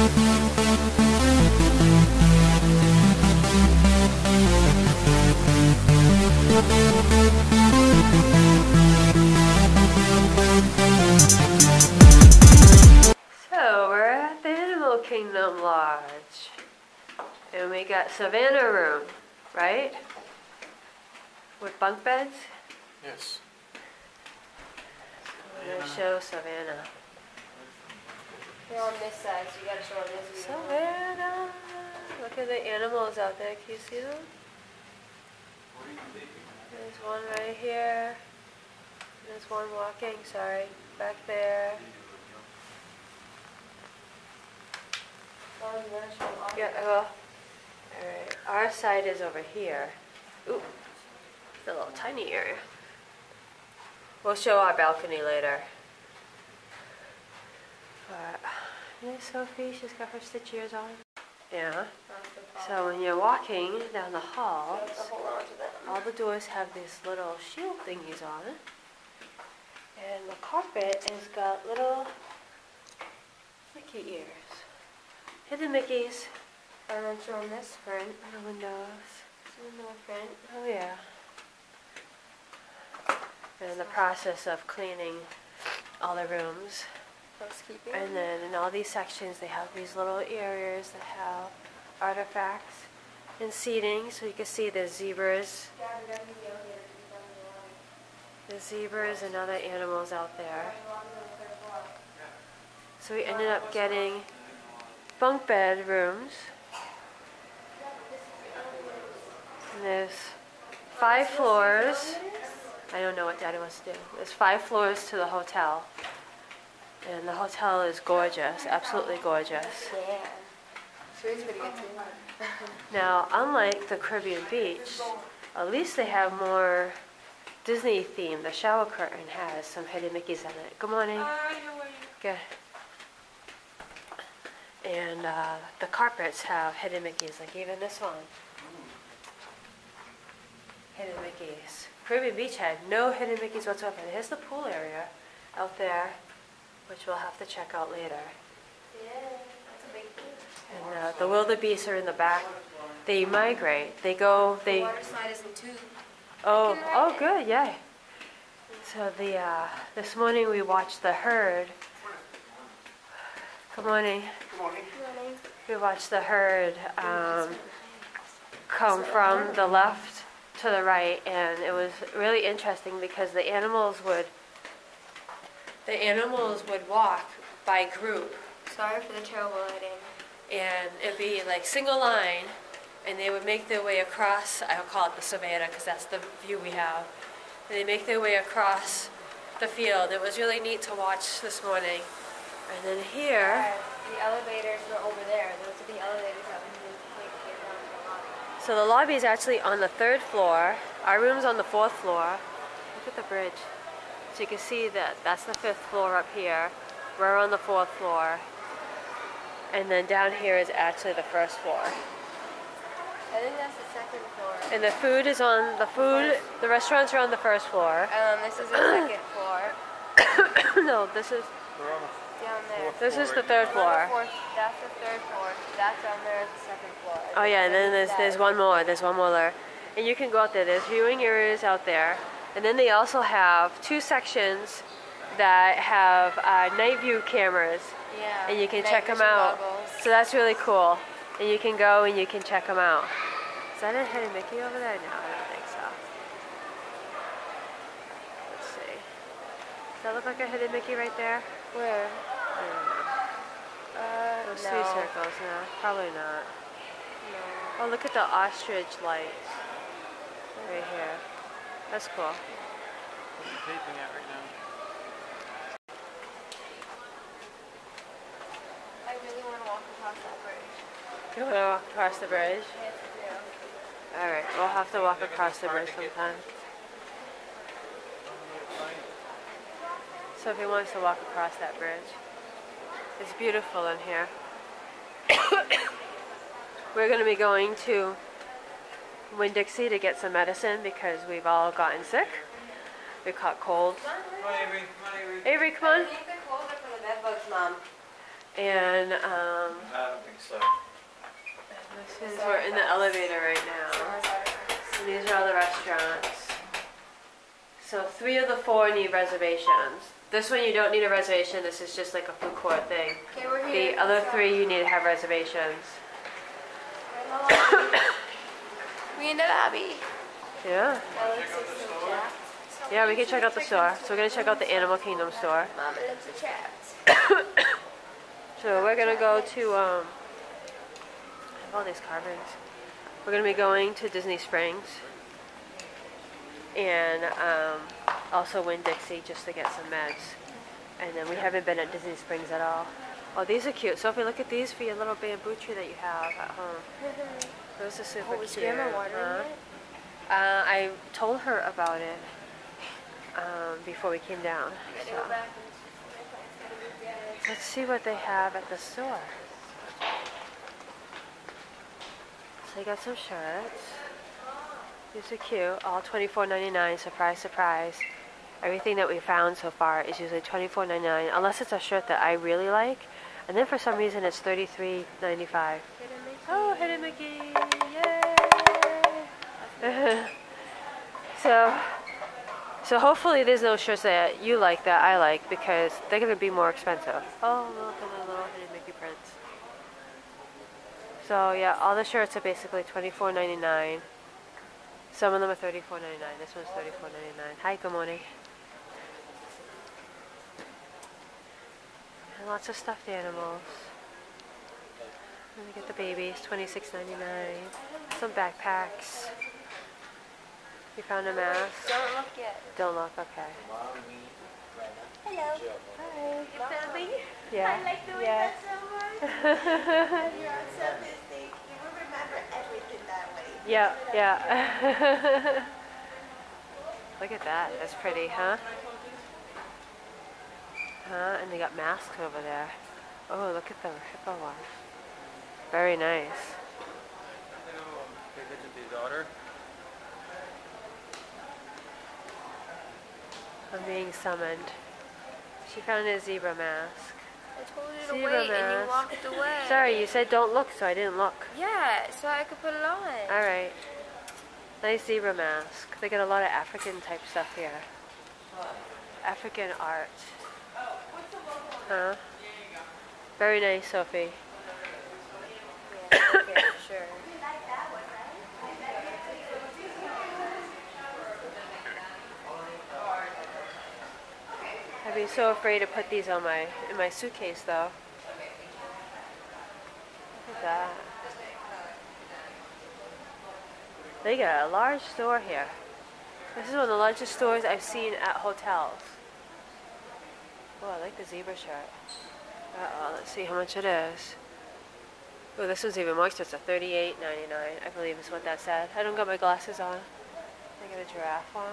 So we're at the Animal Kingdom Lodge, and we got Savannah room, right? With bunk beds? Yes. I'm gonna show Savannah. They're on this side, so you gotta show on this view. Savannah! Look at the animals out there. Can you see them? There's one right here. There's one walking, sorry, back there. Yeah, well, alright. Our side is over here. Ooh, it's a little tiny area. We'll show our balcony later. But, yeah, Sophie, she's got her stitch ears on. Yeah. So when you're walking down the hall, all the doors have these little shield thingies on it. And the carpet has got little Mickey ears. Hidden Mickeys. And then show on this front. On the windows. In the front. Oh yeah. And in the process of cleaning all the rooms. Housekeeping. And then in all these sections they have these little areas that have artifacts and seating, so you can see the zebras. The zebras and other animals out there. So we ended up getting bunk bed rooms. And there's 5 floors. I don't know what Daddy wants to do. There's 5 floors to the hotel. And the hotel is gorgeous, absolutely gorgeous. Yeah. Food's pretty good too. Now, unlike the Caribbean beach, at least they have more Disney theme. The shower curtain has some Hidden Mickeys in it. Good morning. Good. And the carpets have Hidden Mickeys, like even this one. Hidden Mickeys. Caribbean Beach had no Hidden Mickeys whatsoever. Here's the pool area out there, which we'll have to check out later. Yeah, that's a big thing. And the wildebeest are in the back. They migrate. They go. The water slide isn't too. Oh, good, yay. So this morning we watched the herd. Good morning. Good morning. We watched the herd come from the left to the right, and it was really interesting because the animals would walk by group. Sorry for the terrible lighting. And it'd be like single line, and they would make their way across. I'll call it the savannah because that's the view we have. And they make their way across the field. It was really neat to watch this morning. And then here, the elevators were over there. Those are the elevators that we need to take to get down to the lobby. so the lobby is actually on the 3rd floor. Our room's on the 4th floor. Look at the bridge. So you can see that that's the 5th floor up here. We're on the 4th floor. And then down here is actually the 1st floor. I think that's the 2nd floor. And the food is on the restaurants are on the 1st floor. This is the 2nd floor. No, this is Down there. this is the 3rd floor. That's the 3rd floor. That's down there is the 2nd floor. Oh yeah, and then there's one more. There's one more there. And you can go out there. There's viewing areas out there. And then they also have 2 sections that have night view cameras. Yeah. And you can night check them vision out. goggles. So that's really cool. And you can go and you can check them out. Is that a Hidden Mickey over there? No, I don't think so. Let's see. Does that look like a Hidden Mickey right there? Where? I don't know. Those 3 No. circles, no. Probably not. No. Oh, look at the ostrich lights. Right here. That's cool. What are you taping at right now? I really want to walk across that bridge. You want to walk across the bridge? Yes, I do. Alright, we'll have to walk across the bridge sometime. Sophie wants to walk across that bridge. It's beautiful in here. We're going to be going to Winn-Dixie to get some medicine because we've all gotten sick. We caught cold. Come on, Avery. Come on, Avery. Avery, come on. Leave the closet for the bed bugs, Mom. And So, We're in the elevator right now. And these are all the restaurants. So 3 of the 4 need reservations. This one you don't need a reservation. This is just like a food court thing. Okay, we're here. The other 3 you need to have reservations. We in the lobby. Yeah. Yeah, we can check out the store. So we're gonna check out the Animal Kingdom store. Mama lips are chapped. So we're gonna go to I have all these carvings. We're gonna be going to Disney Springs and also Winn-Dixie just to get some meds. And then we haven't been at Disney Springs at all. Oh, these are cute. Sophie, look at these for your little bamboo tree that you have at home. Those are super Was cute. Grandma watering it? I told her about it before we came down. So. Let's see what they have at the store. So they got some shirts. These are cute. All $24.99. Surprise, surprise. Everything that we found so far is usually $24.99, unless it's a shirt that I really like. And then for some reason it's $33.95. Oh, Hidden Mickey! Yay! So hopefully there's no shirts that you like that I like, because they're going to be more expensive. Oh, look at the little Hidden Mickey prints. So yeah, all the shirts are basically $24.99. Some of them are $34.99. This one's $34.99. Hi, good morning. And lots of stuffed animals. Let me get the babies, $26.99. Some backpacks. You found a mask? Don't look yet. Don't look, okay. Hello. Hi. You filming? Yeah. I like doing Yeah. that so much. You're on self-esteem. You will remember everything that way. Yeah, yeah. Look at that. That's pretty, huh? Huh? And they got masks over there. Oh, look at the hippo one. Very nice. pay attention to your daughter. I'm being summoned. She found a zebra mask. I told you to Zebra wait and you mask. walked away. Sorry, you said don't look, so I didn't look. Yeah, so I could put it on. Alright. Nice zebra mask. They got a lot of African type stuff here. African art. Huh? Very nice, Sophie. Yeah, okay, sure. I'd be so afraid to put these on in my suitcase though. Look at that. They got a large store here. This is one of the largest stores I've seen at hotels. Oh, I like the zebra shirt. Uh-oh, let's see how much it is. Oh, this one's even more expensive. $38.99, I believe is what that said. I don't got my glasses on. I got a giraffe one.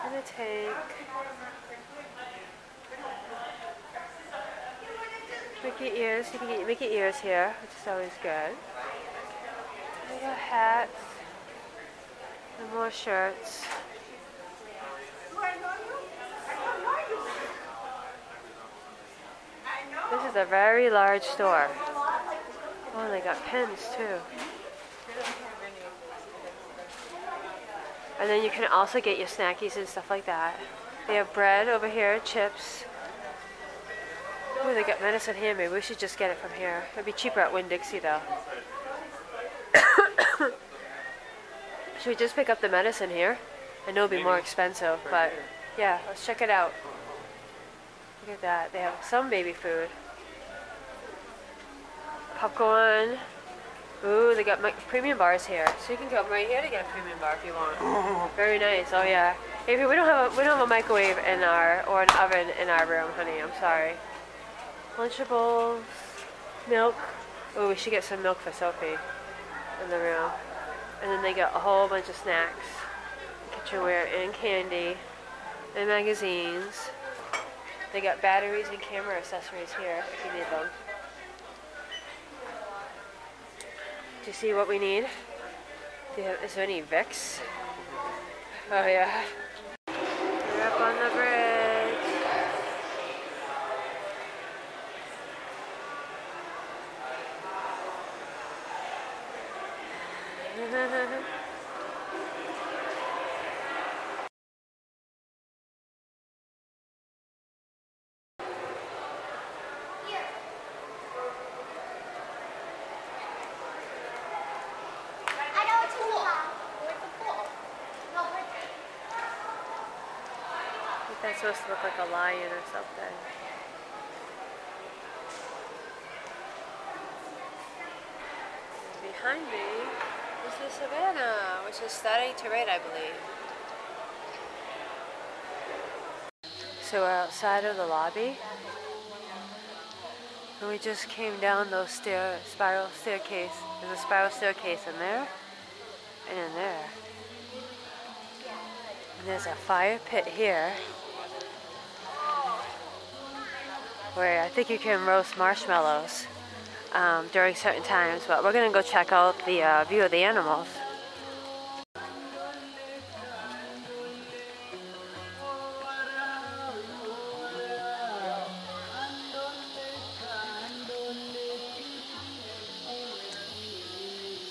And a tank. Mickey ears. You can get Mickey ears here, which is always good. We got hats. And more shirts. This is a very large store. Oh, they got pens too. And then you can also get your snackies and stuff like that. They have bread over here, chips. Oh, they got medicine here. Maybe we should just get it from here. It'd be cheaper at Winn-Dixie though. Should we just pick up the medicine here? I know it'll be more expensive, but yeah, let's check it out. Look at that. They have some baby food. Popcorn. Ooh, they got premium bars here, so you can come right here to get a premium bar if you want. Very nice. Oh yeah. Avery, we don't have a microwave in or an oven in our room, honey. I'm sorry. Lunchables, milk. Oh, we should get some milk for Sophie in the room. And then they got a whole bunch of snacks, kitchenware, and candy, and magazines. They got batteries and camera accessories here if you need them. Do you see what we need? Is there any Vicks? Oh yeah. We're up on the bridge. That's supposed to look like a lion or something. And behind me is the savannah, which is starting to rain, I believe. So we're outside of the lobby. And we just came down those spiral staircase. There's a spiral staircase in there and in there. And there's a fire pit here where I think you can roast marshmallows during certain times, but we're gonna go check out the view of the animals.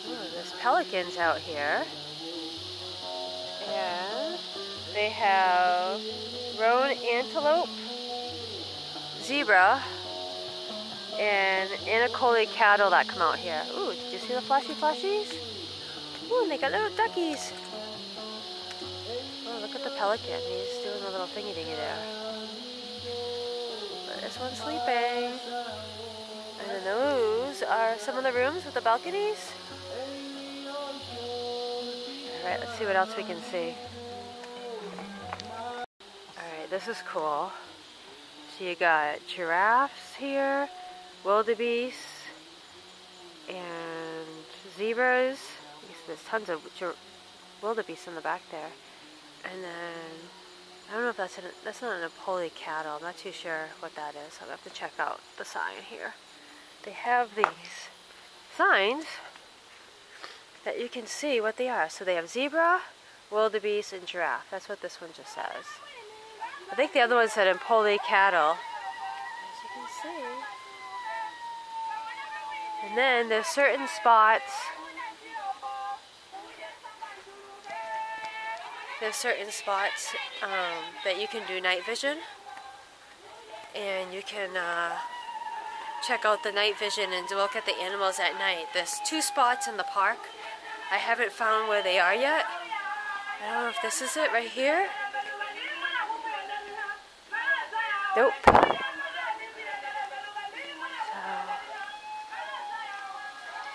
Ooh, there's pelicans out here, and they have roan antelope, zebra, and Anacoli cattle that come out here. Ooh, did you see the flashy flashies? Ooh, and they got little duckies. Oh, look at the pelican. He's doing a little thingy dingy there. But this one's sleeping. And then those are some of the rooms with the balconies. Alright, let's see what else we can see. Alright, this is cool. So you got giraffes here, wildebeest, and zebras. There's tons of wildebeest in the back there. And then, I don't know if that's not a Napoli cattle. I'm not too sure what that is. I'll have to check out the sign here. They have these signs that you can see what they are. So they have zebra, wildebeest, and giraffe. That's what this one just says. I think the other one said Napoli cattle, as you can see. And then there's certain spots. There's certain spots that you can do night vision, and you can check out the night vision and look at the animals at night. There's 2 spots in the park. I haven't found where they are yet. I don't know if this is it right here. Nope. So,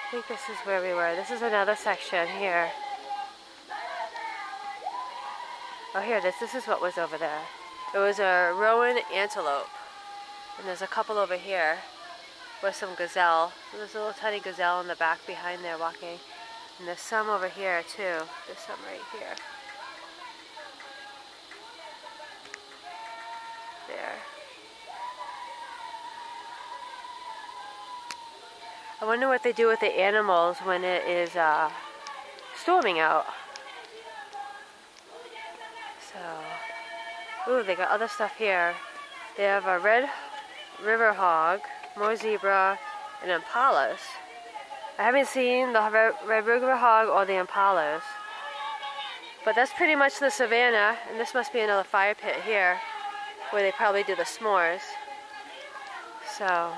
I think this is where we were. This is another section here. Oh, here it is. This is what was over there. It was a roan antelope. And there's a couple over here with some gazelle. There's a little tiny gazelle in the back behind there walking. And there's some over here too. There's some right here. There. I wonder what they do with the animals when it is storming out. So, ooh, they got other stuff here. They have a red river hog, more zebra, and impalas. I haven't seen the red river hog or the impalas. But that's pretty much the savannah, and this must be another fire pit here, where they probably do the s'mores. So,